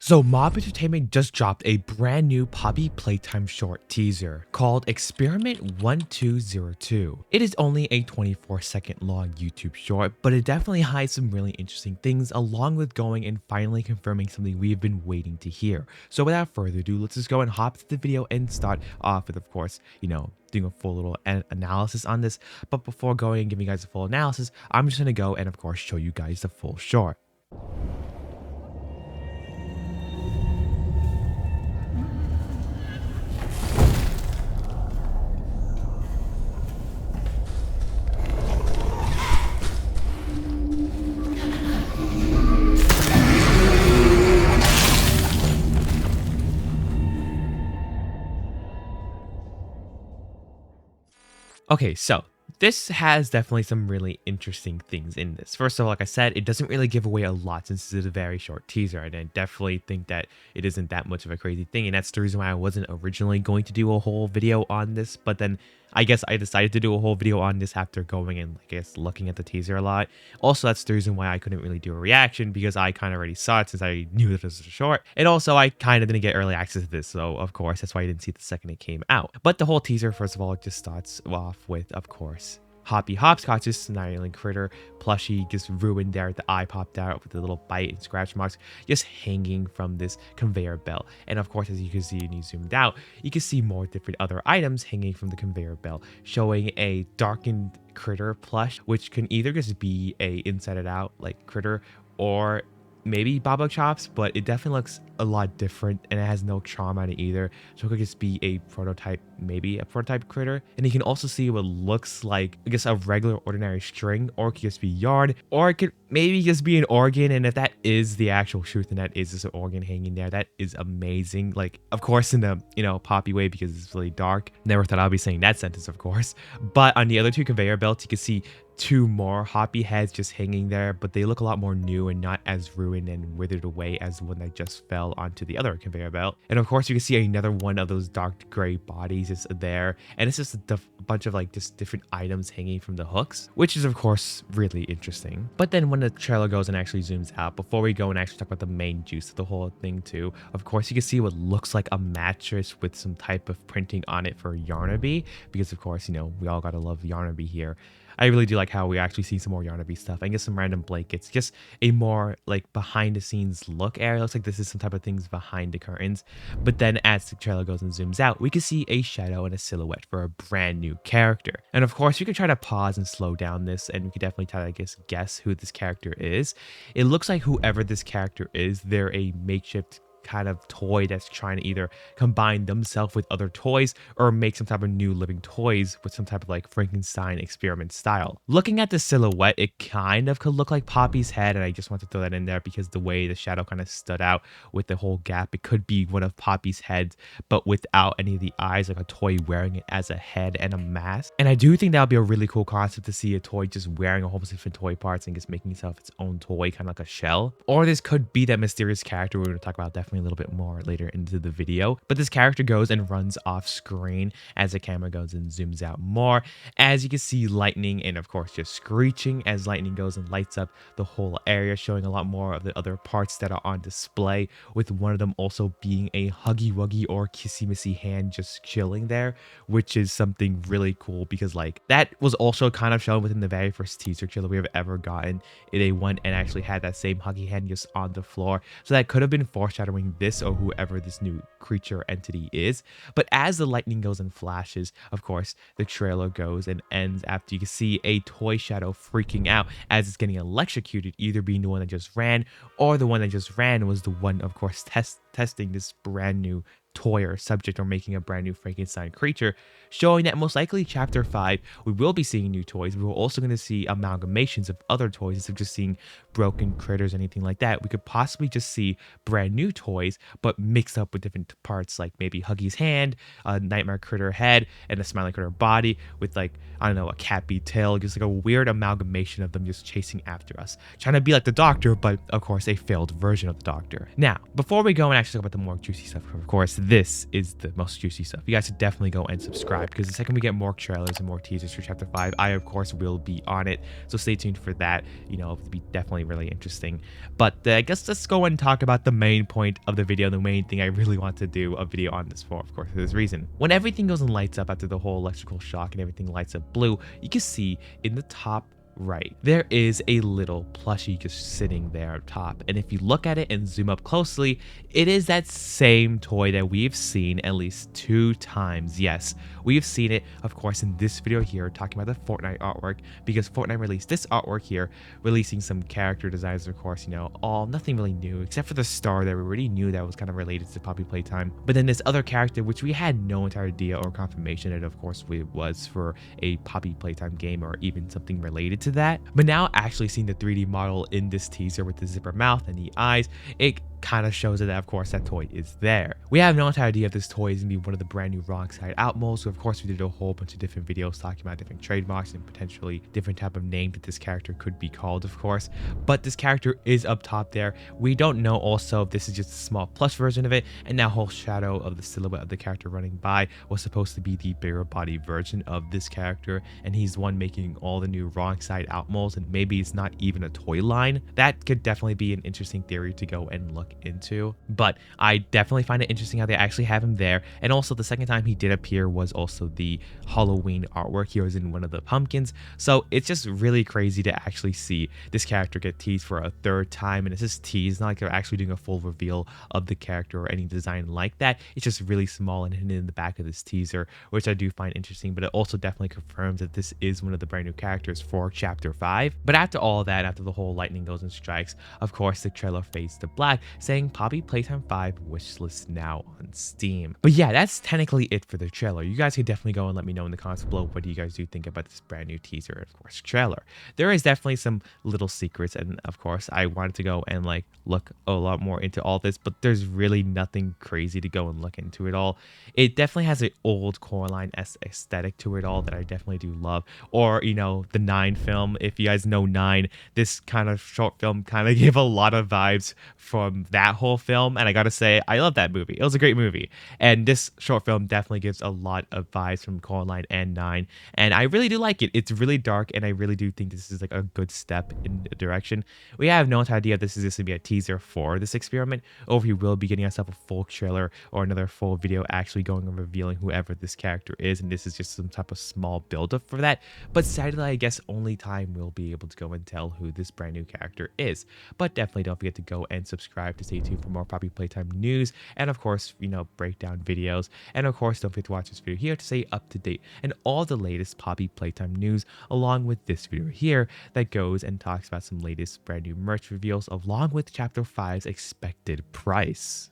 So Mob Entertainment just dropped a brand new Poppy Playtime short teaser called Experiment 1202. It is only a 24-second long YouTube short, but it definitely hides some really interesting things along with going and finally confirming something we've been waiting to hear. So without further ado, let's just go and hop to the video and start off with, of course, doing a full little analysis on this. But before going and giving you guys a full analysis, I'm just going to go and, of course, show you guys the full short. Okay, so this has definitely some really interesting things in this. First of all, like I said, it doesn't really give away a lot since this is a very short teaser, and I definitely think that it isn't that much of a crazy thing, and that's the reason why I wasn't originally going to do a whole video on this, but then I guess I decided to do a whole video on this after going and, I guess, looking at the teaser a lot. Also, that's the reason why I couldn't really do a reaction, because I kind of already saw it since I knew that this was short. And also, I kind of didn't get early access to this, so of course, that's why I didn't see it the second it came out. But the whole teaser, first of all, just starts off with, of course, Hoppy Hopscotch's an island critter plushie just ruined there. The eye popped out with a little bite and scratch marks just hanging from this conveyor belt. And of course, as you can see when you zoomed out, you can see more different other items hanging from the conveyor belt, showing a darkened critter plush, which can either just be a inside it out like critter or maybe Baba Chops, but it definitely looks a lot different and it has no charm on it either. So it could just be a prototype, maybe a prototype critter. And you can also see what looks like, I guess, a regular ordinary string, or it could just be yarn, or it could maybe just be an organ. And if that is the actual truth and that is just an organ hanging there, that is amazing. Like, of course, in the, Poppy way, because it's really dark. Never thought I'd be saying that sentence, of course. But on the other two conveyor belts, you can see two more Hoppy heads just hanging there, but they look a lot more new and not as ruined and withered away as the one that just fell onto the other conveyor belt. And of course, you can see another one of those dark gray bodies is there, and it's just a bunch of like just different items hanging from the hooks, which is of course really interesting. But then when the trailer goes and actually zooms out, before we go and actually talk about the main juice of the whole thing too, of course you can see what looks like a mattress with some type of printing on it for Yarnaby, because of course, we all gotta love Yarnaby here. I really do like how we actually see some more Yarnaby stuff. I guess some random blankets, just a more like behind the scenes look area. It looks like this is some type of things behind the curtains. But then as the trailer goes and zooms out, we can see a shadow and a silhouette for a brand new character. And of course, you can try to pause and slow down this, and we can definitely try to, guess who this character is. It looks like whoever this character is, they're a makeshift kind of toy that's trying to either combine themselves with other toys or make some type of new living toys with some type of like Frankenstein experiment style. Looking at the silhouette, it kind of could look like Poppy's head, and I just want to throw that in there because the way the shadow kind of stood out with the whole gap, it could be one of Poppy's heads, but without any of the eyes, like a toy wearing it as a head and a mask. And I do think that would be a really cool concept to see a toy just wearing a whole bunch of different toy parts and just making itself its own toy, kind of like a shell. Or this could be that mysterious character we're going to talk about definitely a little bit more later into the video. But this character goes and runs off screen as the camera goes and zooms out more. As you can see lightning and of course just screeching as lightning goes and lights up the whole area, showing a lot more of the other parts that are on display, with one of them also being a huggy wuggy or kissy missy hand just chilling there, which is something really cool because like that was also kind of shown within the very first teaser trailer we have ever gotten. They went and actually had that same huggy hand just on the floor, so that could have been foreshadowing this or whoever this new creature entity is. But as the lightning goes and flashes, of course the trailer goes and ends after you can see a toy shadow freaking out as it's getting electrocuted, either being the one that just ran or the one that just ran was the one, of course, testing this brand new toy or subject or making a brand new Frankenstein creature, showing that most likely chapter 5 we will be seeing new toys. We're also going to see amalgamations of other toys instead of just seeing broken critters or anything like that. We could possibly just see brand new toys but mixed up with different parts, like maybe Huggy's hand, a nightmare critter head, and a smiling critter body with like, I don't know, a cat beat tail, just like a weird amalgamation of them just chasing after us, trying to be like the Doctor, but of course a failed version of the Doctor. Now, before we go and actually talk about the more juicy stuff, of course, this is the most juicy stuff. You guys should definitely go and subscribe, because the second we get more trailers and more teasers for chapter 5, I of course will be on it. So stay tuned for that. It'll be definitely really interesting. But I guess let's go and talk about the main point of the video, the main thing I really want to do a video on this for, of course, for this reason. When everything goes and lights up after the whole electrical shock and everything lights up blue, you can see in the top right, there is a little plushie just sitting there up top, and if you look at it and zoom up closely, it is that same toy that we've seen at least 2 times. Yes, we've seen it, of course, in this video here, talking about the Fortnite artwork, because Fortnite released this artwork here, releasing some character designs, of course, all nothing really new, except for the star that we already knew that was kind of related to Poppy Playtime. But then this other character, which we had no entire idea or confirmation that, of course, it was for a Poppy Playtime game or even something related to that. But now actually seeing the 3D model in this teaser with the zipper mouth and the eyes, it kind of shows that, of course, that toy is there. We have no entire idea if this toy is going to be one of the brand new wrong side out molds. So of course we did a whole bunch of different videos talking about different trademarks and potentially different type of name that this character could be called, of course. But this character is up top there. We don't know also if this is just a small plush version of it, and that whole shadow of the silhouette of the character running by was supposed to be the bigger body version of this character, and he's the one making all the new wrong side out molds, and maybe it's not even a toy line. That could definitely be an interesting theory to go and look into. But I definitely find it interesting how they actually have him there. And also the second time he did appear was also the Halloween artwork. He was in one of the pumpkins. So it's just really crazy to actually see this character get teased for a 3rd time. And it's just teased, not like they're actually doing a full reveal of the character or any design like that. It's just really small and hidden in the back of this teaser, which I do find interesting. But it also definitely confirms that this is one of the brand new characters for chapter 5. But after all that, after the whole lightning goes and strikes, of course the trailer fades to black, saying Poppy Playtime 5 wishlist now on Steam. But yeah, that's technically it for the trailer. You guys can definitely go and let me know in the comments below what do you guys do think about this brand new teaser and, of course, trailer. There is definitely some little secrets, and of course I wanted to go and look a lot more into all this, but there's really nothing crazy to go and look into it all. It definitely has an old Coraline aesthetic to it all that I definitely do love. Or the 9 film, if you guys know 9, this kind of short film kind of gave a lot of vibes from that whole film, and I gotta say I love that movie. It was a great movie, and this short film definitely gives a lot of vibes from Coraline and 9, and I really do like it. It's really dark, and I really do think this is a good step in the direction. We have no idea if this is just gonna be a teaser for this experiment, or if we will be getting ourselves a full trailer or another full video actually going and revealing whoever this character is, and this is just some type of small build-up for that. But sadly, I guess only time will be able to go and tell who this brand new character is. But definitely don't forget to go and subscribe to stay tuned for more Poppy Playtime news, and of course, breakdown videos. And of course, don't forget to watch this video here to stay up to date and all the latest Poppy Playtime news, along with this video here that goes and talks about some latest brand new merch reveals, along with chapter 5's expected price.